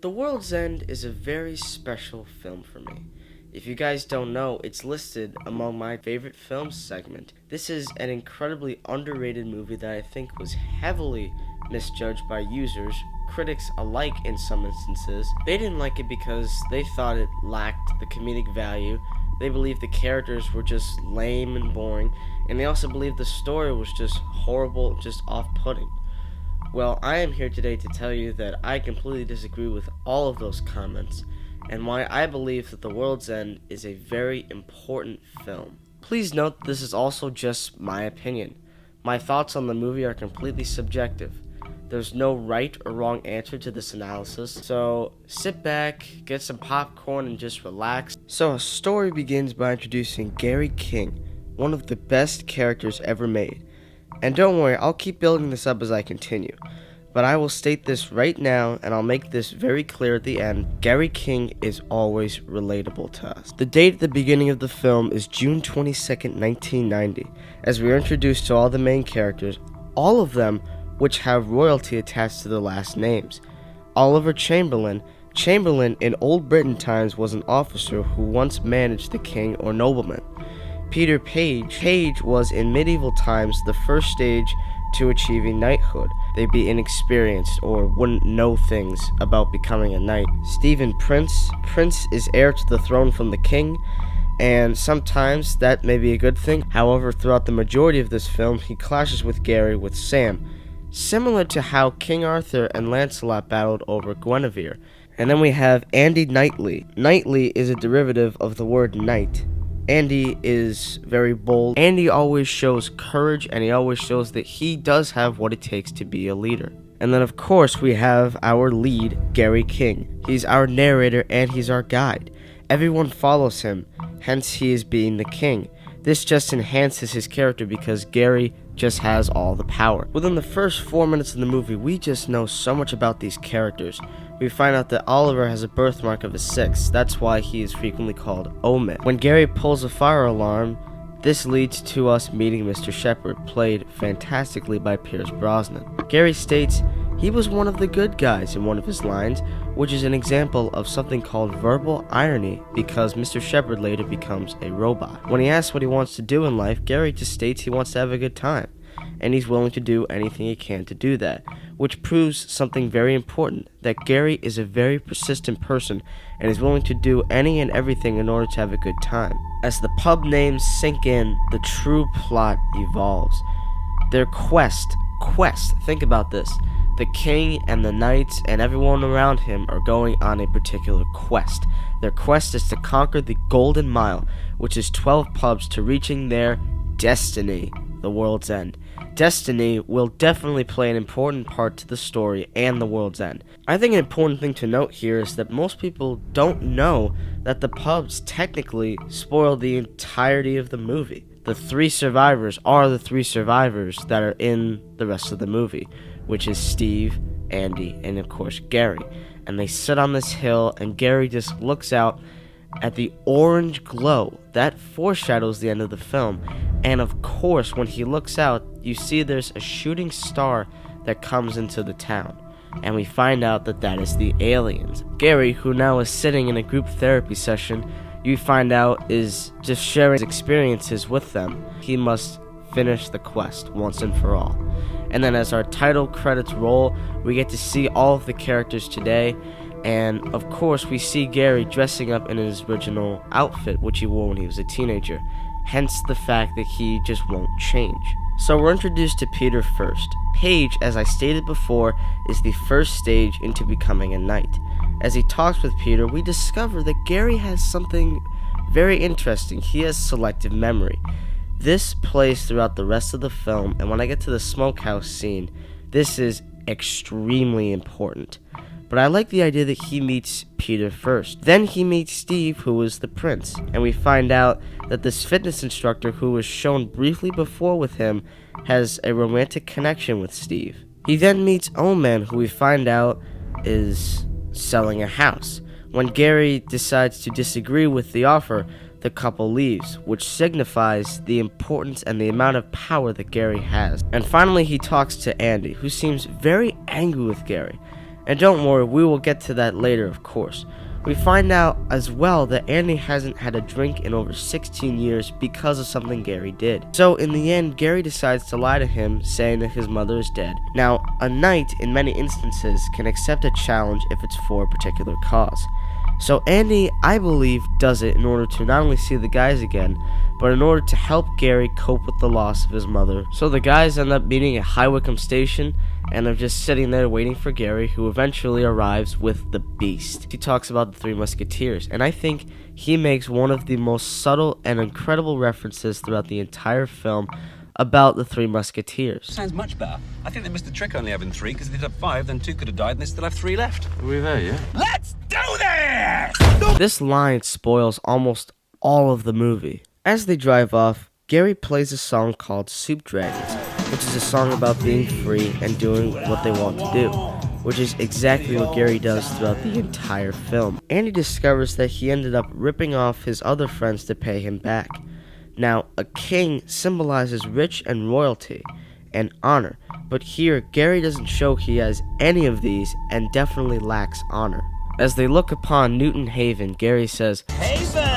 The World's End is a very special film for me. If you guys don't know, it's listed among my favorite films segment. This is an incredibly underrated movie that I think was heavily misjudged by users, critics alike in some instances. They didn't like it because they thought it lacked the comedic value. They believed the characters were just lame and boring, and they also believed the story was just horrible, just off-putting. Well, I am here today to tell you that I completely disagree with all of those comments, and why I believe that The World's End is a very important film. Please note this is also just my opinion. My thoughts on the movie are completely subjective. There's no right or wrong answer to this analysis, so sit back, get some popcorn, and just relax. So, a story begins by introducing Gary King, one of the best characters ever made. And don't worry, I'll keep building this up as I continue. But I will state this right now, and I'll make this very clear at the end. Gary King is always relatable to us. The date at the beginning of the film is June 22nd, 1990, as we are introduced to all the main characters, all of them which have royalty attached to their last names. Oliver Chamberlain. Chamberlain in Old Britain times was an officer who once managed the king or nobleman. Peter Page. Page was in medieval times the first stage to achieving knighthood. They'd be inexperienced or wouldn't know things about becoming a knight. Stephen Prince. Prince is heir to the throne from the king, and sometimes that may be a good thing. However, throughout the majority of this film, he clashes with Gary with Sam, similar to how King Arthur and Lancelot battled over Guinevere. And then we have Andy Knightley. Knightley is a derivative of the word knight. Andy is very bold. Andy always shows courage, and he always shows that he does have what it takes to be a leader. And then, of course, we have our lead, Gary King. He's our narrator, and he's our guide. Everyone follows him, hence he is being the king. This just enhances his character because Gary just has all the power. Within the first 4 minutes of the movie, we just know so much about these characters. We find out that Oliver has a birthmark of a 6. That's why he is frequently called Omen. When Gary pulls a fire alarm, this leads to us meeting Mr. Shepard, played fantastically by Pierce Brosnan. Gary states he was one of the good guys in one of his lines, which is an example of something called verbal irony because Mr. Shepard later becomes a robot. When he asks what he wants to do in life, Gary just states he wants to have a good time, and he's willing to do anything he can to do that, which proves something very important, that Gary is a very persistent person and is willing to do any and everything in order to have a good time. As the pub names sink in, the true plot evolves. Their quest, think about this. The king and the knights and everyone around him are going on a particular quest. Their quest is to conquer the Golden Mile, which is 12 pubs to reaching their destiny, the World's End. Destiny will definitely play an important part to the story and the World's End. I think an important thing to note here is that most people don't know that the pubs technically spoil the entirety of the movie. The 3 survivors are the 3 survivors that are in the rest of the movie, which is Steve, Andy, and of course Gary. And they sit on this hill, and Gary just looks out at the orange glow. That foreshadows the end of the film. And of course, when he looks out, you see there's a shooting star that comes into the town. And we find out that that is the aliens. Gary, who now is sitting in a group therapy session, you find out is just sharing his experiences with them. He must finish the quest once and for all. And then as our title credits roll, we get to see all of the characters today. And of course, we see Gary dressing up in his original outfit, which he wore when he was a teenager. Hence the fact that he just won't change. So we're introduced to Peter first. Page, as I stated before, is the first stage into becoming a knight. As he talks with Peter, we discover that Gary has something very interesting. He has selective memory. This plays throughout the rest of the film, and when I get to the smokehouse scene, this is extremely important. But I like the idea that he meets Peter first. Then he meets Steve, who is the prince, and we find out that this fitness instructor who was shown briefly before with him has a romantic connection with Steve. He then meets Oman, who we find out is selling a house. When Gary decides to disagree with the offer, the couple leaves, which signifies the importance and the amount of power that Gary has. And finally, he talks to Andy, who seems very angry with Gary. And don't worry, we will get to that later, of course. We find out as well that Andy hasn't had a drink in over 16 years because of something Gary did. So in the end, Gary decides to lie to him, saying that his mother is dead. Now, a knight in many instances can accept a challenge if it's for a particular cause. So Andy, I believe, does it in order to not only see the guys again, but in order to help Gary cope with the loss of his mother. So the guys end up meeting at High Wycombe Station, and they're just sitting there waiting for Gary, who eventually arrives with the Beast. He talks about the Three Musketeers, and I think he makes one of the most subtle and incredible references throughout the entire film about the Three Musketeers. Sounds much better. I think they missed the trick only having 3, because if they'd have 5, then 2 could have died, and they still have 3 left. Are we there, yeah? Let's do this! This line spoils almost all of the movie. As they drive off, Gary plays a song called Soup Dragons, which is a song about being free and doing what they want to do, which is exactly what Gary does throughout the entire film. Andy discovers that he ended up ripping off his other friends to pay him back. Now, a king symbolizes rich and royalty and honor, but here Gary doesn't show he has any of these and definitely lacks honor. As they look upon Newton Haven, Gary says, Haven!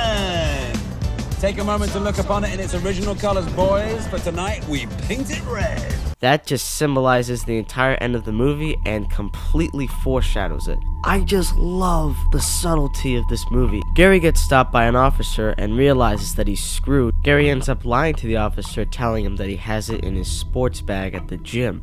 Take a moment to look upon it in its original colors, boys, for tonight we paint it red. That just symbolizes the entire end of the movie and completely foreshadows it. I just love the subtlety of this movie. Gary gets stopped by an officer and realizes that he's screwed. Gary ends up lying to the officer, telling him that he has it in his sports bag at the gym.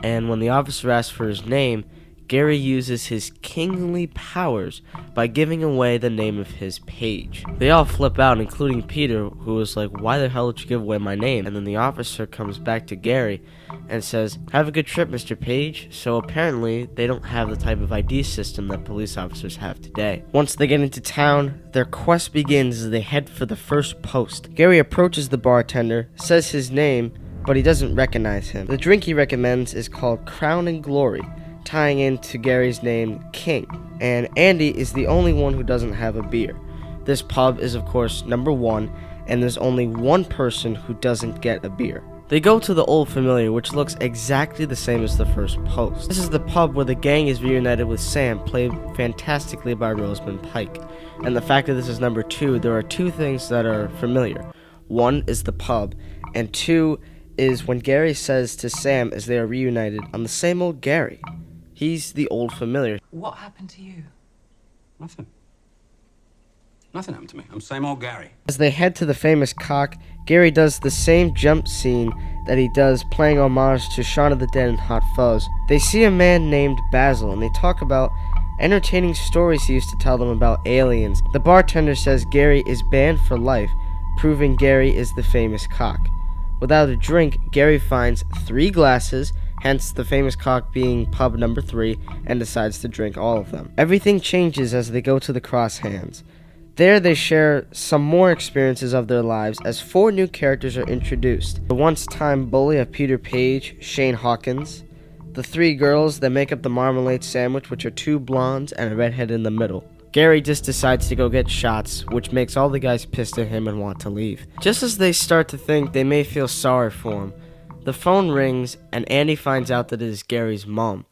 And when the officer asks for his name, Gary uses his kingly powers by giving away the name of his page. They all flip out, including Peter, who is like, "Why the hell did you give away my name?" And then the officer comes back to Gary and says, "Have a good trip, Mr. Page." So apparently, they don't have the type of ID system that police officers have today. Once they get into town, their quest begins as they head for the first post. Gary approaches the bartender, says his name, but he doesn't recognize him. The drink he recommends is called Crown and Glory, tying into Gary's name, King, and Andy is the only one who doesn't have a beer. This pub is of course number 1, and there's only one person who doesn't get a beer. They go to the Old Familiar, which looks exactly the same as the first post. This is the pub where the gang is reunited with Sam, played fantastically by Rosamund Pike. And the fact that this is number 2, there are 2 things that are familiar. 1 is the pub, and 2 is when Gary says to Sam as they are reunited, "I'm the same old Gary." He's the Old Familiar. What happened to you? Nothing. Nothing happened to me. I'm same old Gary. As they head to the famous cock, Gary does the same jump scene that he does, playing homage to Shaun of the Dead and Hot Fuzz. They see a man named Basil, and they talk about entertaining stories he used to tell them about aliens. The bartender says Gary is banned for life, proving Gary is the famous cock. Without a drink, Gary finds 3 glasses, hence the famous cock being pub number 3, and decides to drink all of them. Everything changes as they go to the Cross Hands. There they share some more experiences of their lives as 4 new characters are introduced. The once-time bully of Peter Page, Shane Hawkins. The 3 girls that make up the marmalade sandwich, which are 2 blondes and a redhead in the middle. Gary just decides to go get shots, which makes all the guys pissed at him and want to leave. Just as they start to think they may feel sorry for him, the phone rings and Andy finds out that it is Gary's mom.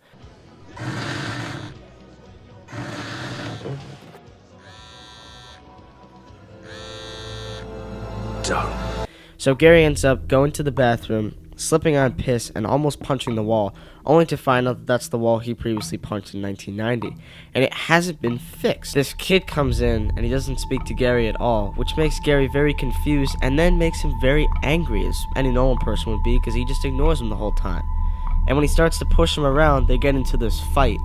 So Gary ends up going to the bathroom, slipping on piss, and almost punching the wall, only to find out that that's the wall he previously punched in 1990, and it hasn't been fixed. This kid comes in, and he doesn't speak to Gary at all, which makes Gary very confused, and then makes him very angry, as any normal person would be, because he just ignores him the whole time. And when he starts to push him around, they get into this fight,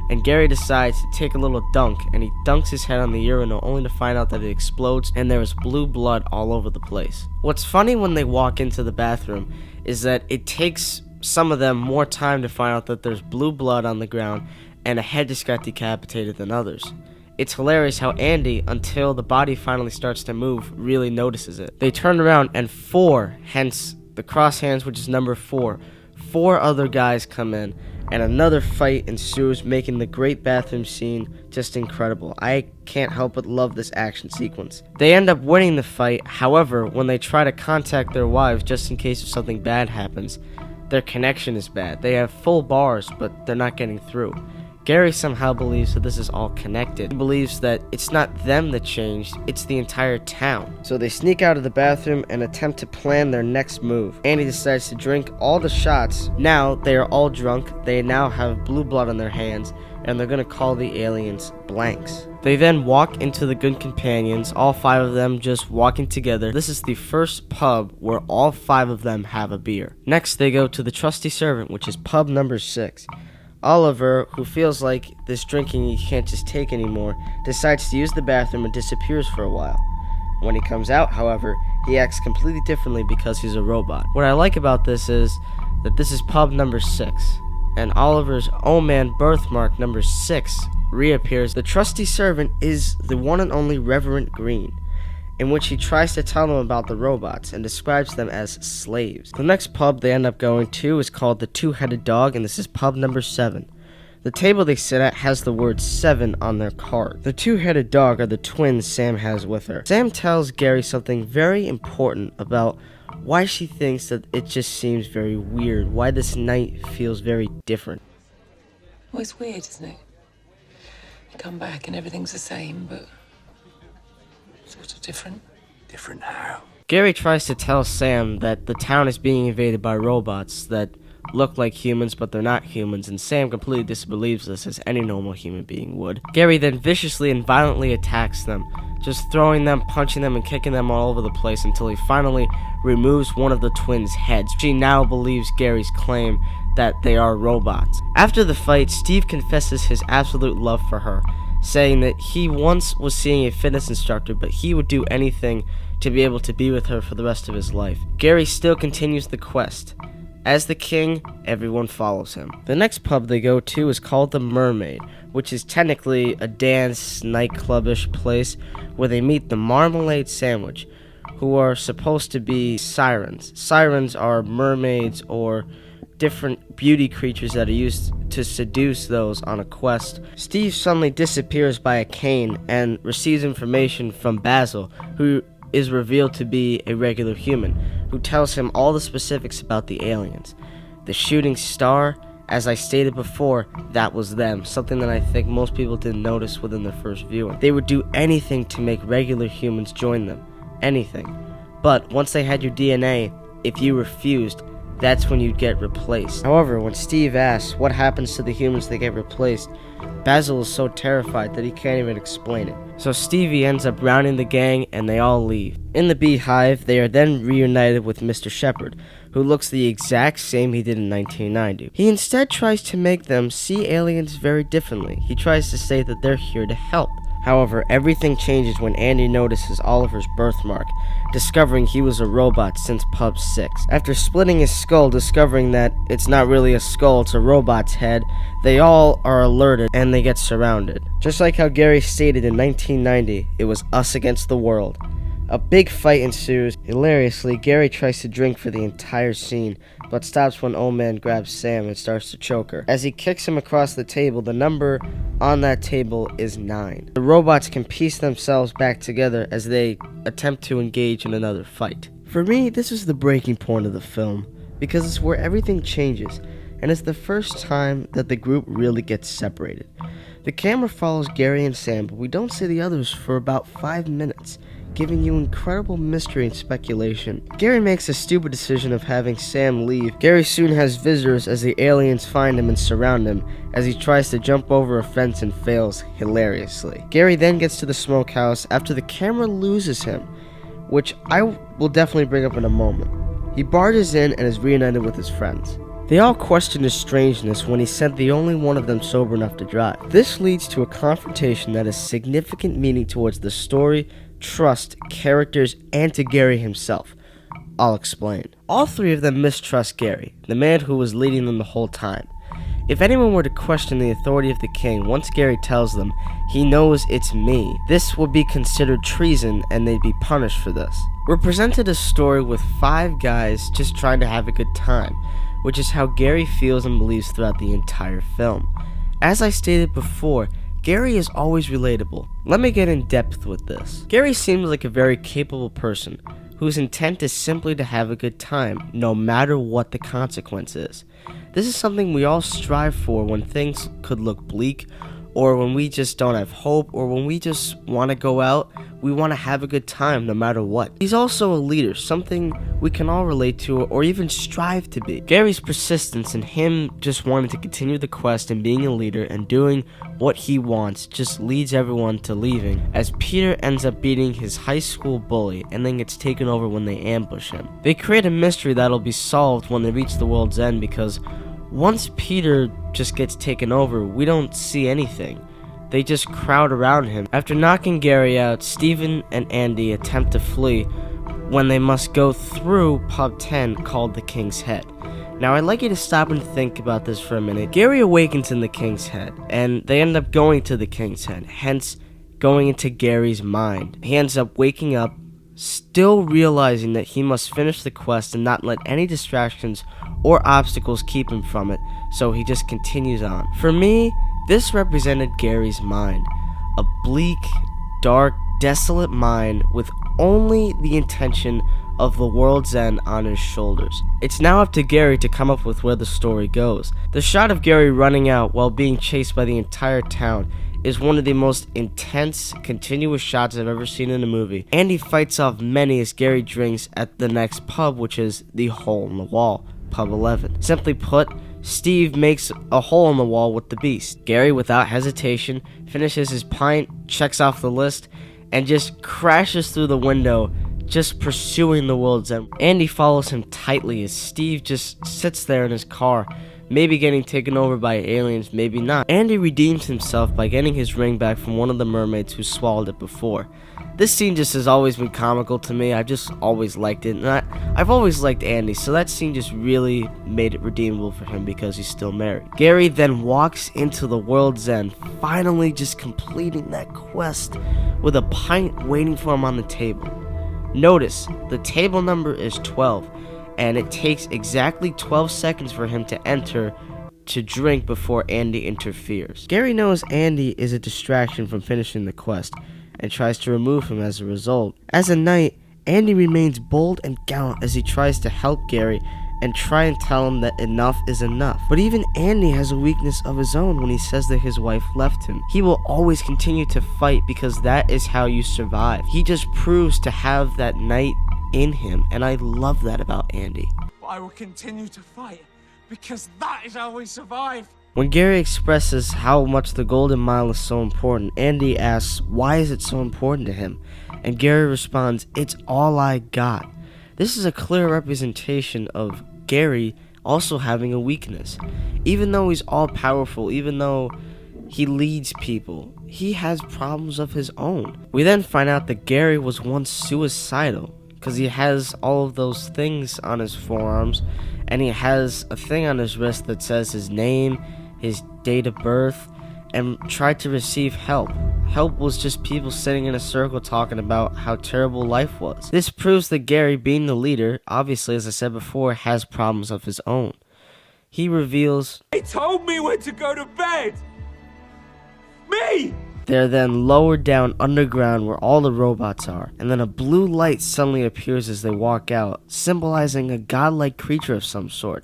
and Gary decides to take a little dunk, and he dunks his head on the urinal only to find out that it explodes and there is blue blood all over the place. What's funny when they walk into the bathroom is that it takes some of them more time to find out that there's blue blood on the ground and a head just got decapitated than others. It's hilarious how Andy, until the body finally starts to move, really notices it. They turn around and 4, hence the Cross Hands, which is number 4, 4 other guys come in, and another fight ensues, making the great bathroom scene just incredible. I can't help but love this action sequence. They end up winning the fight, however, when they try to contact their wives just in case if something bad happens, their connection is bad. They have full bars, but they're not getting through. Gary somehow believes that this is all connected. He believes that it's not them that changed, it's the entire town. So they sneak out of the bathroom and attempt to plan their next move. Andy decides to drink all the shots. Now they are all drunk, they now have blue blood on their hands, and they're gonna call the aliens blanks. They then walk into the Good Companions, all 5 of them just walking together. This is the first pub where all 5 of them have a beer. Next they go to the Trusty Servant, which is pub number 6. Oliver, who feels like this drinking he can't just take anymore, decides to use the bathroom and disappears for a while. When he comes out, however, he acts completely differently because he's a robot. What I like about this is that this is pub number 6, and Oliver's oh man birthmark number 6 reappears. The Trusty Servant is the one and only Reverend Green, in which he tries to tell them about the robots and describes them as slaves. The next pub they end up going to is called the Two-Headed Dog, and this is pub number 7. The table they sit at has the word 7 on their card. The Two-Headed Dog are the twins Sam has with her. Sam tells Gary something very important about why she thinks that it just seems very weird, why this night feels very different. Well, it's weird, isn't it? You come back and everything's the same, but sort of different. Different how? Gary tries to tell Sam that the town is being invaded by robots that look like humans, but they're not humans, and Sam completely disbelieves this as any normal human being would. Gary then viciously and violently attacks them, just throwing them, punching them, and kicking them all over the place until he finally removes one of the twins' heads. She now believes Gary's claim that they are robots. After the fight, Steve confesses his absolute love for her, saying that he once was seeing a fitness instructor, but he would do anything to be able to be with her for the rest of his life. Gary still continues the quest. As the king, everyone follows him. The next pub they go to is called the Mermaid, which is technically a dance nightclubish place where they meet the Marmalade Sandwich, who are supposed to be sirens. Sirens are mermaids or different beauty creatures that are used to seduce those on a quest. Steve suddenly disappears by a cane and receives information from Basil, who is revealed to be a regular human, who tells him all the specifics about the aliens. The shooting star, as I stated before, that was them, something that I think most people didn't notice within their first viewing. They would do anything to make regular humans join them. Anything. But once they had your DNA, if you refused, that's when you'd get replaced. However, when Steve asks what happens to the humans that get replaced, Basil is so terrified that he can't even explain it. So Stevie ends up rounding the gang and they all leave. In the beehive, they are then reunited with Mr. Shepard, who looks the exact same he did in 1990. He instead tries to make them see aliens very differently. He tries to say that they're here to help. However, everything changes when Andy notices Oliver's birthmark, discovering he was a robot since Pub 6. After splitting his skull, discovering that it's not really a skull, it's a robot's head, they all are alerted and they get surrounded. Just like how Gary stated in 1990, it was us against the world. A big fight ensues. Hilariously, Gary tries to drink for the entire scene, but stops when Old Man grabs Sam and starts to choke her. As he kicks him across the table, the number on that table is 9. The robots can piece themselves back together as they attempt to engage in another fight. For me, this is the breaking point of the film, because it's where everything changes, and it's the first time that the group really gets separated. The camera follows Gary and Sam, but we don't see the others for about 5 minutes, giving you incredible mystery and speculation. Gary makes a stupid decision of having Sam leave. Gary soon has visitors as the aliens find him and surround him as he tries to jump over a fence and fails hilariously. Gary then gets to the smokehouse after the camera loses him, which I will definitely bring up in a moment. He barges in and is reunited with his friends. They all question his strangeness when he sent the only one of them sober enough to drive. This leads to a confrontation that has significant meaning towards the story, trust, characters, and to Gary himself. I'll explain. All 3 of them mistrust Gary, the man who was leading them the whole time. If anyone were to question the authority of the king, once Gary tells them, he knows it's me, this would be considered treason and they'd be punished for this. We're presented a story with 5 guys just trying to have a good time, which is how Gary feels and believes throughout the entire film. As I stated before, Gary is always relatable. Let me get in depth with this. Gary seems like a very capable person whose intent is simply to have a good time, no matter what the consequence is. This is something we all strive for when things could look bleak, or when we just don't have hope, or when we just want to go out, we want to have a good time no matter what. He's also a leader, something we can all relate to or even strive to be. Gary's persistence and him just wanting to continue the quest and being a leader and doing what he wants just leads everyone to leaving, as Peter ends up beating his high school bully and then gets taken over when they ambush him. They create a mystery that'll be solved when they reach the world's end, because once Peter just gets taken over, we don't see anything. They just crowd around him. After knocking Gary out, Steven and Andy attempt to flee when they must go through Pub 10 called the King's Head. Now I'd like you to stop and think about this for a minute. Gary awakens in the King's Head, and they end up going to the King's Head, hence going into Gary's mind. He ends up waking up, still realizing that he must finish the quest and not let any distractions or obstacles keep him from it, so he just continues on. For me, this represented Gary's mind. A bleak, dark, desolate mind with only the intention of the world's end on his shoulders. It's now up to Gary to come up with where the story goes. The shot of Gary running out while being chased by the entire town is one of the most intense, continuous shots I've ever seen in a movie. Andy fights off many as Gary drinks at the next pub, which is the Hole in the Wall, Pub 11. Simply put, Steve makes a hole in the wall with the beast. Gary, without hesitation, finishes his pint, checks off the list, and just crashes through the window, just pursuing the world's end. Andy follows him tightly as Steve just sits there in his car, maybe getting taken over by aliens, maybe not. Andy redeems himself by getting his ring back from one of the mermaids who swallowed it before. This scene just has always been comical to me. I've just always liked it, and I've always liked Andy, so that scene just really made it redeemable for him because he's still married. Gary then walks into the world's end, finally just completing that quest with a pint waiting for him on the table. Notice, the table number is 12, and it takes exactly 12 seconds for him to enter to drink before Andy interferes. Gary knows Andy is a distraction from finishing the quest, and tries to remove him as a result. As a knight, Andy remains bold and gallant as he tries to help Gary and try and tell him that enough is enough. But even Andy has a weakness of his own when he says that his wife left him. He will always continue to fight because that is how you survive. He just proves to have that knight in him, and I love that about Andy. I will continue to fight because that is how we survive. When Gary expresses how much the Golden Mile is so important, Andy asks, why is it so important to him? And Gary responds, it's all I got. This is a clear representation of Gary also having a weakness. Even though he's all powerful, even though he leads people, he has problems of his own. We then find out that Gary was once suicidal because he has all of those things on his forearms, and he has a thing on his wrist that says his name, his date of birth, and tried to receive help. Help was just people sitting in a circle talking about how terrible life was. This proves that Gary, being the leader, obviously, as I said before, has problems of his own. He reveals, They told me when to go to bed! Me! they're then lowered down underground where all the robots are, and then a blue light suddenly appears as they walk out, symbolizing a godlike creature of some sort,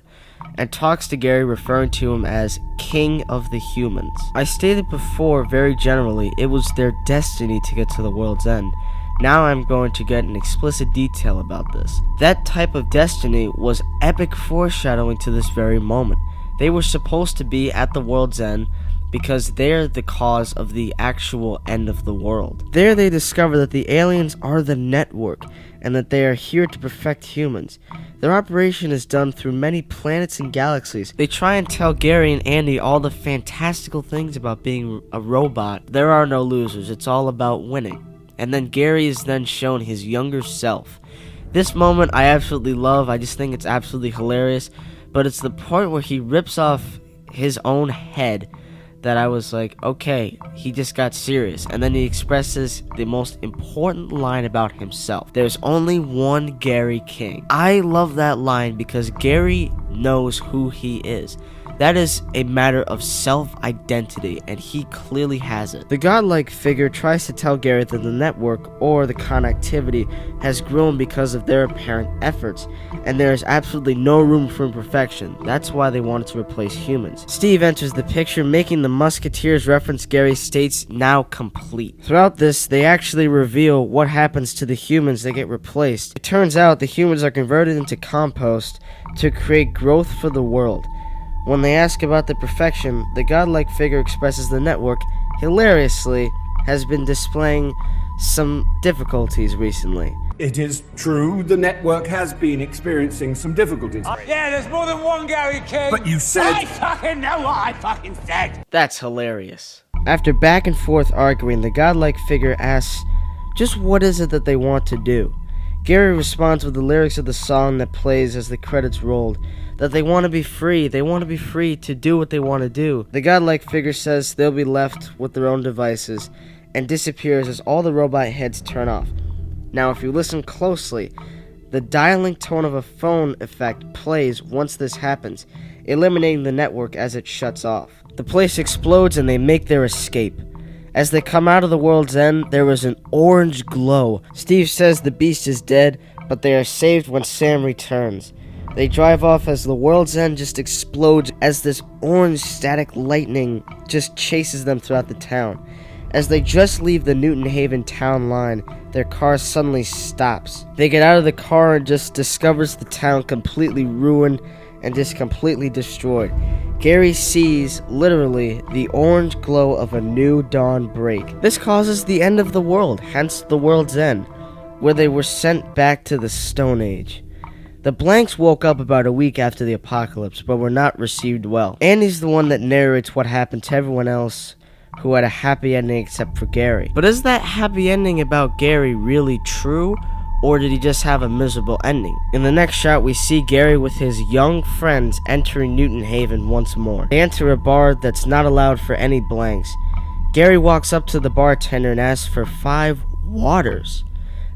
and talks to Gary, referring to him as King of the Humans. I stated before very generally, it was their destiny to get to the world's end. Now I'm going to get an explicit detail about this. That type of destiny was epic foreshadowing to this very moment. They were supposed to be at the world's end because they're the cause of the actual end of the world. There they discover that the aliens are the network, and that they are here to perfect humans. Their operation is done through many planets and galaxies. They try and tell Gary and Andy all the fantastical things about being a robot. There are no losers, it's all about winning. And then Gary is then shown his younger self. This moment I absolutely love, I just think it's absolutely hilarious, but it's the point where he rips off his own head that I was like, okay, he just got serious. And then he expresses the most important line about himself. There's only one Gary King. I love that line because Gary knows who he is. That is a matter of self-identity, and he clearly has it. The godlike figure tries to tell Gary that the network, or the connectivity, has grown because of their apparent efforts, and there is absolutely no room for imperfection. That's why they wanted to replace humans. Steve enters the picture, making the Musketeers reference Gary's states now complete. Throughout this, they actually reveal what happens to the humans that get replaced. It turns out the humans are converted into compost to create growth for the world. When they ask about the perfection, the godlike figure expresses the network, hilariously, has been displaying some difficulties recently. It is true the network has been experiencing some difficulties. Yeah, there's more than one Gary King. But you said... I fucking know what I fucking said. That's hilarious. After back and forth arguing, the godlike figure asks, just what is it that they want to do? Gary responds with the lyrics of the song that plays as the credits rolled, that they want to be free. They want to be free to do what they want to do. The godlike figure says they'll be left with their own devices and disappears as all the robot heads turn off. Now, if you listen closely, the dialing tone of a phone effect plays once this happens, eliminating the network as it shuts off. The place explodes and they make their escape. As they come out of the world's end, there is an orange glow. Steve says the beast is dead, but they are saved when Sam returns. They drive off as the world's end just explodes as this orange static lightning just chases them throughout the town. As they just leave the Newton Haven town line, their car suddenly stops. They get out of the car and just discovers the town completely ruined and just completely destroyed. Gary sees, literally, the orange glow of a new dawn break. This causes the end of the world, hence the world's end, where they were sent back to the Stone Age. The Blanks woke up about a week after the apocalypse, but were not received well. Andy's the one that narrates what happened to everyone else who had a happy ending except for Gary. But is that happy ending about Gary really true? Or did he just have a miserable ending? In the next shot, we see Gary with his young friends entering Newton Haven once more. They enter a bar that's not allowed for any blanks. Gary walks up to the bartender and asks for 5 waters.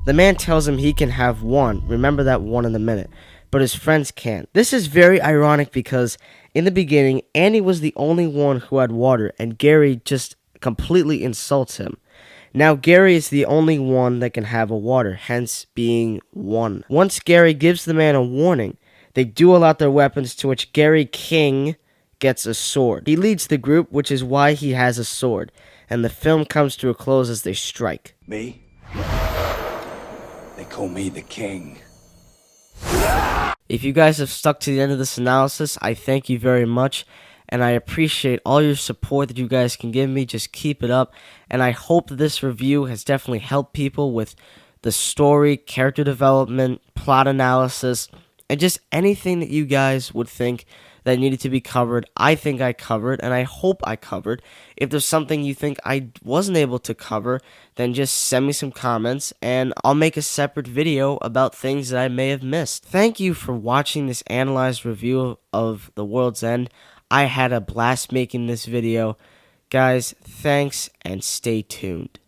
The man tells him he can have 1, remember that 1 in a minute, but his friends can't. This is very ironic because in the beginning, Andy was the only one who had water, and Gary just completely insults him. Now Gary is the only one that can have a water, hence being 1. Once Gary gives the man a warning, they duel out their weapons, to which Gary King gets a sword. He leads the group, which is why he has a sword, and the film comes to a close as they strike. Me? They call me the king. If you guys have stuck to the end of this analysis, I thank you very much. And I appreciate all your support that you guys can give me. Just keep it up. And I hope that this review has definitely helped people with the story, character development, plot analysis, and just anything that you guys would think that needed to be covered. I think I covered, and I hope I covered. If there's something you think I wasn't able to cover, then just send me some comments, and I'll make a separate video about things that I may have missed. Thank you for watching this analyzed review of The World's End. I had a blast making this video. Guys, thanks and stay tuned.